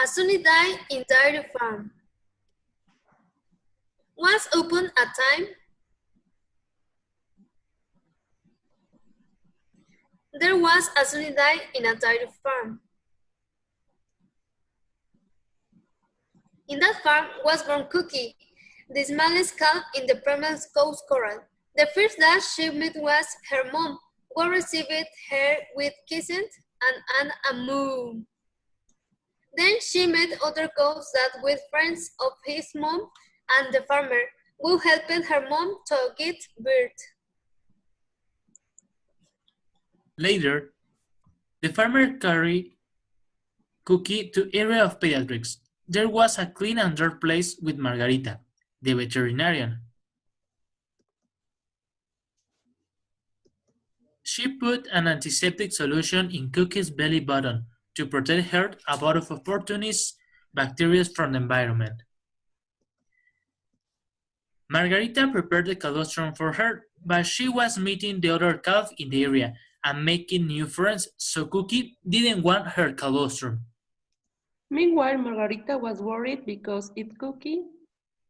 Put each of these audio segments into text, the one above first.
A sunny day in Dairy Farm. Once upon a time, there was a sunny day in a dairy farm. In that farm was born Cookie, the smallest calf in the Primal Coast Corral. The first that she met was her mom, who received her with kisses and a moo. Then she met other cows that were friends of his mom and the farmer, who helped her mom to get birth. Later, the farmer carried Cookie to area of pediatrics. There was a clean and dark place with Margarita, the veterinarian. She put an antiseptic solution in Cookie's belly button to protect her about of opportunist bacteria from the environment. Margarita prepared the colostrum for her, but she was meeting the other calf in the area and making new friends, so Cookie didn't want her colostrum. Meanwhile, Margarita was worried because if Cookie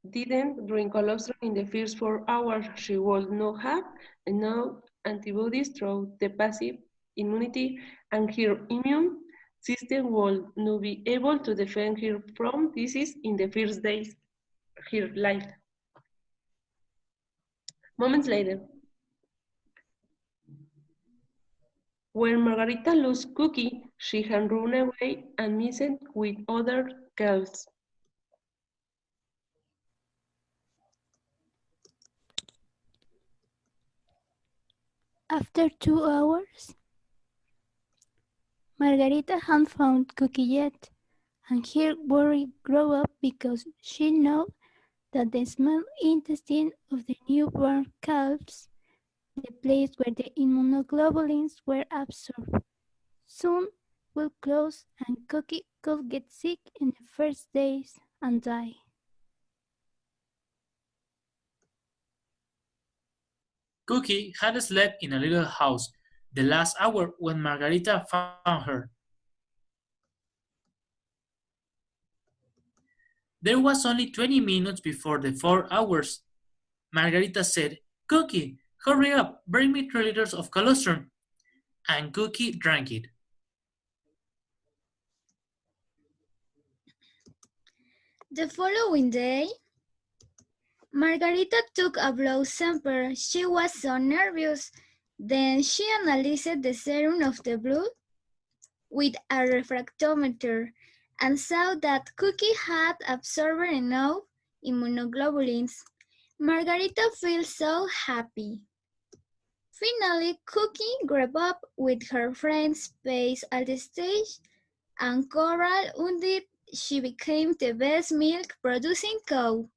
didn't drink colostrum in the first 4 hours, she would not have enough antibodies through the passive immunity, and her immune system would not be able to defend her from disease in the first days of her life. Moments later, when Margarita lost Cookie, she had run away and mixed with other calves. After 2 hours, Margarita hadn't found Cookie yet, and her worry grew up because she knew that the small intestine of the newborn calves, the place where the immunoglobulins were absorbed, soon will close and Cookie could get sick in the first days and die. Cookie had slept in a little house the last hour when Margarita found her. There was only 20 minutes before the 4 hours. Margarita said, "Cookie, hurry up, bring me 3 liters of colostrum." And Cookie drank it. The following day, Margarita took a blood sample. She was so nervous. Then she analyzed the serum of the blood with a refractometer and saw that Cookie had absorbed enough immunoglobulins. Margarita felt so happy. Finally, Cookie grew up with her friends Pace at the stage and Coral until she became the best milk-producing cow.